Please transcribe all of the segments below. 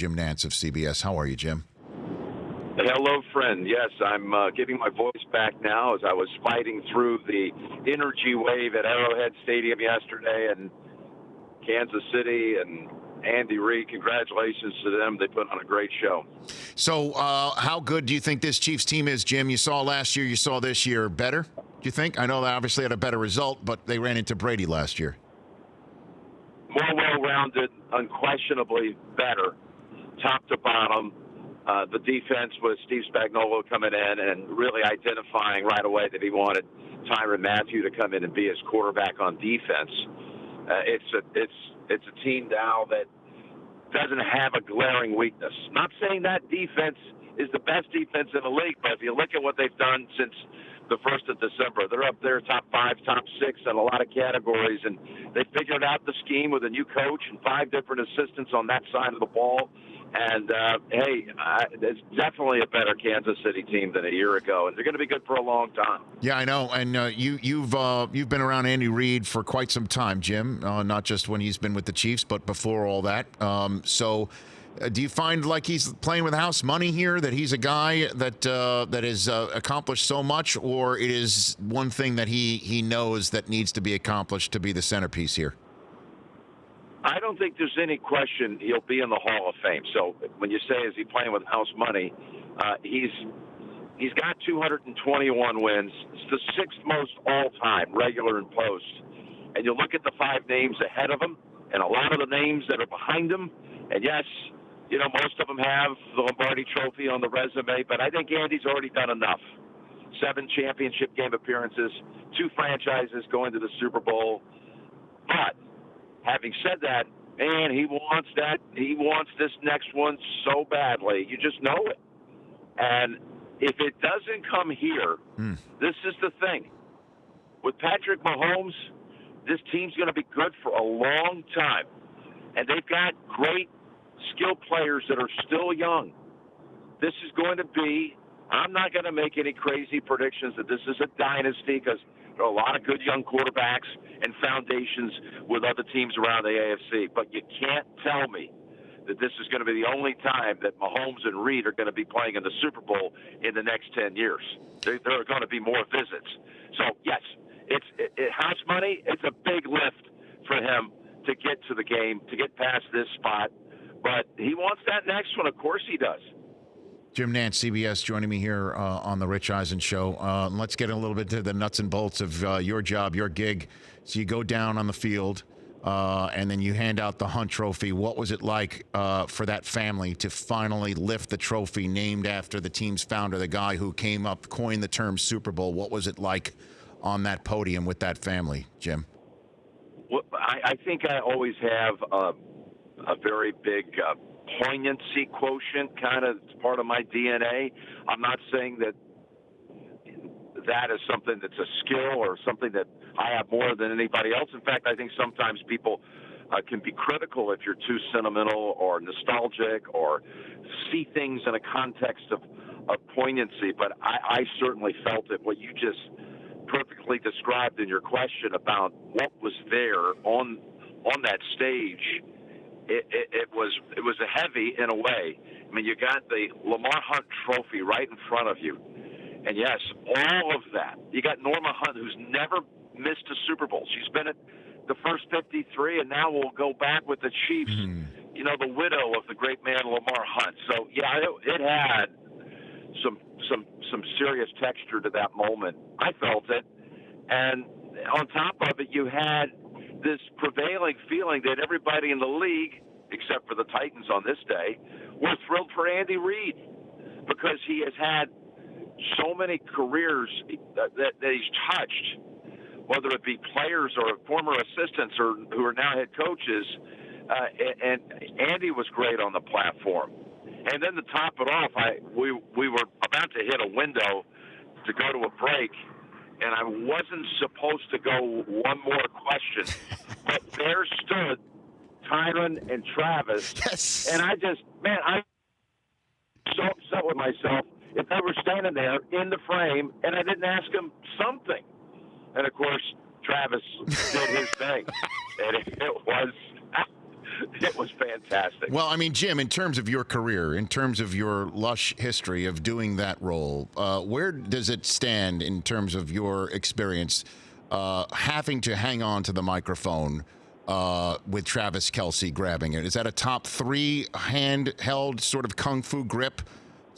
Jim Nantz of CBS. How are you, Jim? Hello, friend. Yes, I'm getting my voice back now as I was fighting through the energy wave at Arrowhead Stadium yesterday in Kansas City. And Andy Reid, congratulations to them. They put on a great show. So how good do you think this Chiefs team is, Jim? You saw last year, you saw this year. Better, do you think? I know they obviously had a better result, but they ran into Brady last year. More well-rounded, unquestionably better, top to bottom. The defense with Steve Spagnuolo coming in and really identifying right away that he wanted Tyrann Mathieu to come in and be his quarterback on defense. It's a team now that doesn't have a glaring weakness. Not saying that defense is the best defense in the league, but if you look at what they've done since the 1st of December, they're up there top 5, top 6 in a lot of categories, and they figured out the scheme with a new coach and 5 different assistants on that side of the ball. And, it's definitely a better Kansas City team than a year ago, and they're going to be good for a long time. Yeah, I know. And you've been around Andy Reid for quite some time, Jim, not just when he's been with the Chiefs, but before all that. So do you find like he's playing with house money here, that he's a guy that has accomplished so much, or it is one thing that he knows that needs to be accomplished to be the centerpiece here? I don't think there's any question he'll be in the Hall of Fame. So when you say, is he playing with house money, he's got 221 wins. It's the 6th most all-time, regular and post. And you look at the 5 names ahead of him and a lot of the names that are behind him. And yes, most of them have the Lombardi Trophy on the resume, but I think Andy's already done enough. 7 championship game appearances, 2 franchises going to the Super Bowl. But having said that, man, he wants that. He wants this next one so badly. You just know it. And if it doesn't come here, this is the thing. With Patrick Mahomes, this team's going to be good for a long time. And they've got great skill players that are still young. This is going to be, I'm not going to make any crazy predictions that this is a dynasty, because there are a lot of good young quarterbacks and foundations with other teams around the AFC. But you can't tell me that this is going to be the only time that Mahomes and Reid are going to be playing in the Super Bowl in the next 10 years. There are going to be more visits. So, yes, it's house money. It's a big lift for him to get to the game, to get past this spot. But he wants that next one. Of course he does. Jim Nantz, CBS, joining me here on the Rich Eisen Show. Let's get a little bit to the nuts and bolts of your job, your gig. So you go down on the field, and then you hand out the Hunt Trophy. What was it like for that family to finally lift the trophy named after the team's founder, the guy who coined the term Super Bowl? What was it like on that podium with that family, Jim? Well, I think I always have a very big poignancy quotient, kind of part of my DNA. I'm not saying that is something that's a skill or something that I have more than anybody else. In fact, I think sometimes people can be critical if you're too sentimental or nostalgic or see things in a context of poignancy. But I certainly felt it, what you just perfectly described in your question about what was there on that stage. It was a heavy in a way. I mean, you got the Lamar Hunt Trophy right in front of you. And yes, all of that. You got Norma Hunt, who's never missed a Super Bowl. She's been at the first 53, and now we'll go back with the Chiefs, the widow of the great man Lamar Hunt. So, yeah, it had some serious texture to that moment. I felt it. And on top of it, you had this prevailing feeling that everybody in the league, except for the Titans on this day, were thrilled for Andy Reid, because he has had so many careers that he's touched, whether it be players or former assistants or who are now head coaches. And Andy was great on the platform. And then to top it off, we were about to hit a window to go to a break, and I wasn't supposed to go one more question. But there stood Tyrann and Travis. Yes. And I'm so upset with myself if they were standing there in the frame and I didn't ask them something. And, of course, Travis did his thing. And it was It was fantastic. Well, I mean, Jim, in terms of your career, in terms of your lush history of doing that role, where does it stand in terms of your experience having to hang on to the microphone with Travis Kelce grabbing it? Is that a top 3 handheld sort of kung fu grip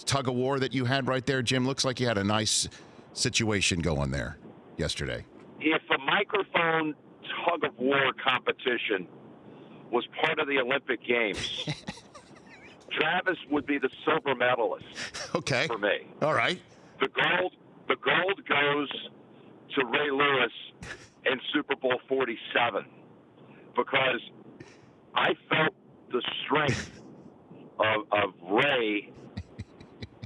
tug of war that you had right there, Jim? Looks like you had a nice situation going there yesterday. If a microphone tug of war competition was part of the Olympic Games, Travis would be the silver medalist. Okay. For me. All right. The gold goes to Ray Lewis in Super Bowl 47 because I felt the strength of Ray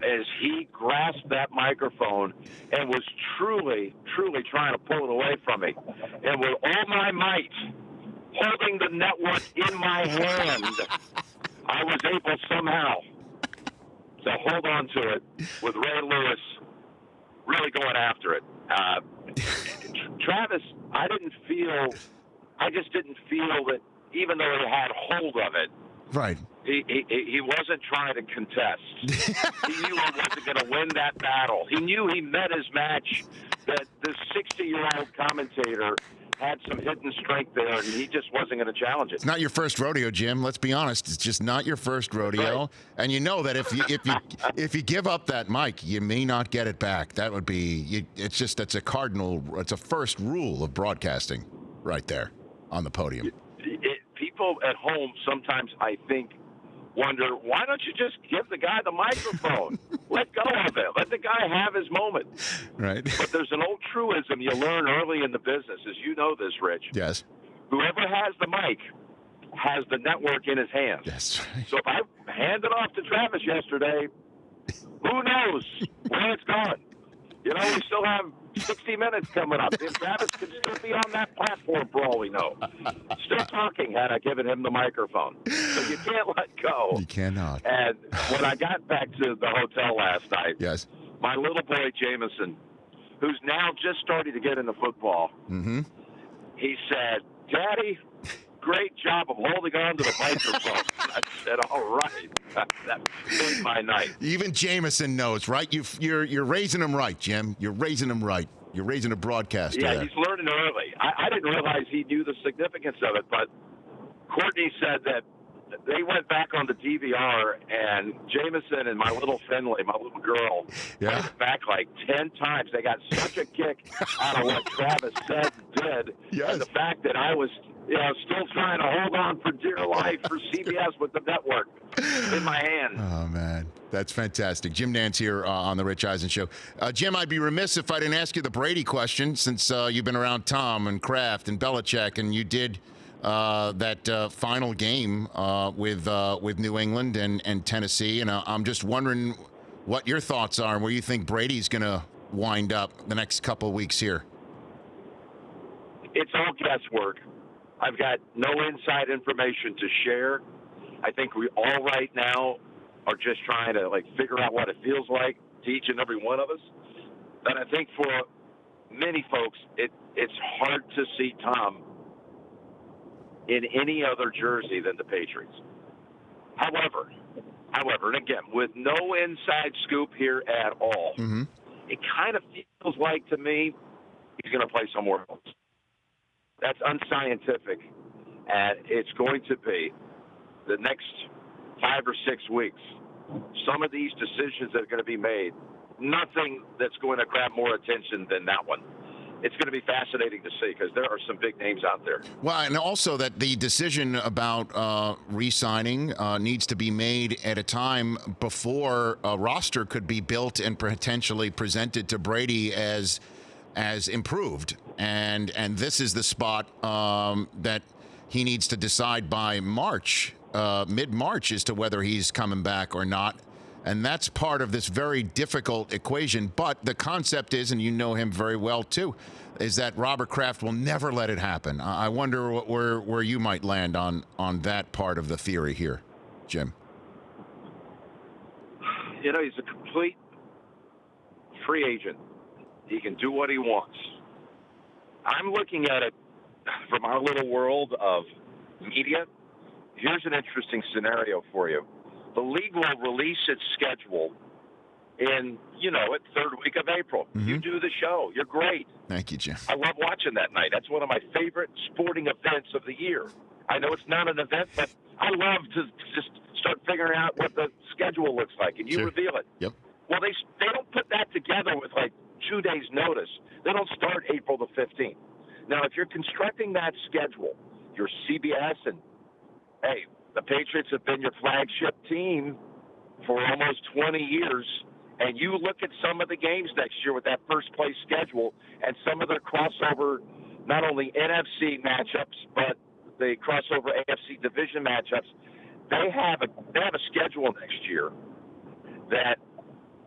as he grasped that microphone and was truly, truly trying to pull it away from me. And with all my might, holding the network in my hand, I was able somehow to hold on to it with Ray Lewis really going after it. Travis, I just didn't feel that even though he had hold of it, right. He wasn't trying to contest. He knew he wasn't going to win that battle. He knew he met his match, that the 60-year-old commentator had some hidden strength there, and he just wasn't going to challenge it. It's not your first rodeo, Jim. Let's be honest. It's just not your first rodeo. Right. And you know that if you give up that mic, you may not get it back. That would be that's a first rule of broadcasting right there on the podium. People at home sometimes, I think, wonder, why don't you just give the guy the microphone? Let go of it. Let the guy have his moment. Right. But there's an old truism you learn early in the business, as you know this, Rich. Yes. Whoever has the mic has the network in his hands. Yes. Right. So if I hand it off to Travis yesterday, who knows where it's going? You know, we still have 60 minutes coming up. If Travis could still be on that platform for all we know. Still talking had I given him the microphone. So you can't let go. You cannot. And when I got back to the hotel last night, Yes. my little boy Jameson, who's now just starting to get into football, he said, "Daddy, great job of holding on to the microphone." I said, "All right." That made my night. Even Jameson knows, right? You're raising him right, Jim. You're raising him right. You're raising a broadcaster. Yeah, there. he's learning early. I didn't realize he knew the significance of it, but Courtney said that they went back on the DVR, and Jameson and my little Finley, my little girl, went back like 10 times. They got such a kick out of what Travis said and did, and the fact that I was still trying to hold on for dear life for CBS with the network in my hand. Oh, man. That's fantastic. Jim Nantz here on the Rich Eisen Show. Jim, I'd be remiss if I didn't ask you the Brady question, since you've been around Tom and Kraft and Belichick, and you did that final game with New England and Tennessee. And I'm just wondering what your thoughts are and where you think Brady's going to wind up the next couple of weeks here. It's all guesswork. I've got no inside information to share. I think we all right now are just trying to figure out what it feels like to each and every one of us. And I think for many folks, it's hard to see Tom in any other jersey than the Patriots. However, and again, with no inside scoop here at all, it kind of feels like to me he's going to play somewhere else. That's unscientific, and it's going to be the next 5 or 6 weeks. Some of these decisions that are going to be made, nothing that's going to grab more attention than that one. It's going to be fascinating to see because there are some big names out there. Well, and also that the decision about re-signing needs to be made at a time before a roster could be built and potentially presented to Brady as improved. And this is the spot that he needs to decide by March, mid-March, as to whether he's coming back or not. And that's part of this very difficult equation. But the concept is, and you know him very well too, is that Robert Kraft will never let it happen. I wonder where you might land on that part of the theory here, Jim. You know, he's a complete free agent. He can do what he wants. I'm looking at it from our little world of media here's an interesting scenario for you. The league will release its schedule in, third week of April. Mm-hmm. You do the show. You're great. Thank you, Jim. I love watching that night. That's one of my favorite sporting events of the year. I know it's not an event, but I love to just start figuring out what the schedule looks like, and you reveal it. Yep. Well, they don't put that together with, 2 days' notice. They don't start April the 15th. Now, if you're constructing that schedule, your CBS and, hey, the Patriots have been your flagship team for almost 20 years, and you look at some of the games next year with that first-place schedule and some of their crossover, not only NFC matchups, but the crossover AFC division matchups, they have a schedule next year that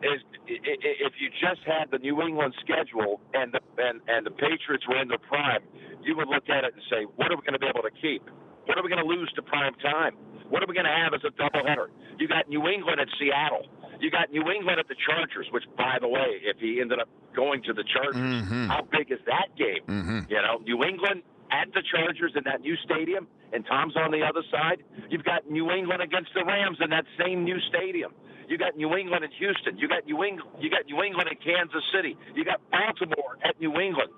is, if you just had the New England schedule and the Patriots were in their prime, you would look at it and say, what are we going to be able to keep? What are we going to lose to prime time? What are we going to have as a doubleheader? You got New England at Seattle. You got New England at the Chargers, which, by the way, if he ended up going to the Chargers, how big is that game? New England at the Chargers in that new stadium, and Tom's on the other side. You've got New England against the Rams in that same new stadium. You got New England in Houston. You got New England in Kansas City. You got Baltimore at New England.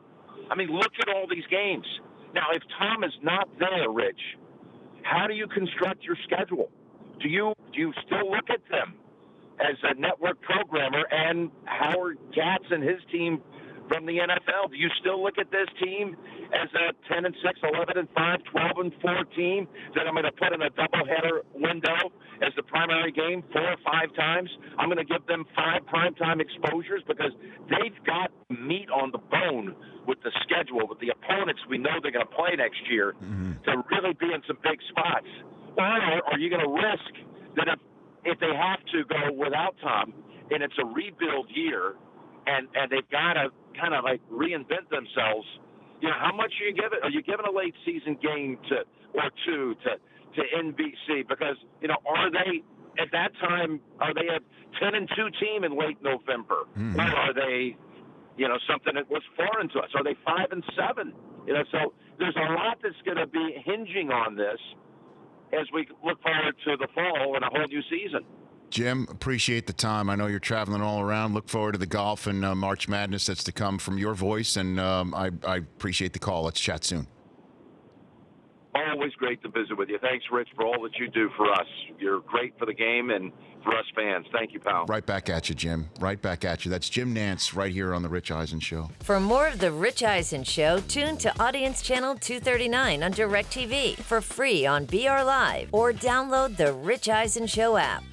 I mean, look at all these games. Now, if Tom is not there, Rich, how do you construct your schedule? Do you still look at them as a network programmer and Howard Katz and his team from the NFL? Do you still look at this team as a 10-6, 11-5, 12-4 team that I'm going to put in a doubleheader window as the primary game 4 or 5 times? I'm going to give them 5 primetime exposures because they've got meat on the bone with the schedule, with the opponents we know they're going to play next year to really be in some big spots. Or are you going to risk that if they have to go without Tom and it's a rebuild year and they've got to kind of reinvent themselves, how much are you giving? Are you giving a late season game or two to NBC? Because, are they at that time, are they a 10-2 team in late November? Or are they, something that was foreign to us? Are they 5-7? So there's a lot that's going to be hinging on this as we look forward to the fall and a whole new season. Jim, appreciate the time. I know you're traveling all around. Look forward to the golf and March Madness that's to come from your voice, and I appreciate the call. Let's chat soon. Always great to visit with you. Thanks, Rich, for all that you do for us. You're great for the game and for us fans. Thank you, pal. Right back at you, Jim. Right back at you. That's Jim Nantz right here on The Rich Eisen Show. For more of The Rich Eisen Show, tune to Audience Channel 239 on DirecTV for free on BR Live or download The Rich Eisen Show app.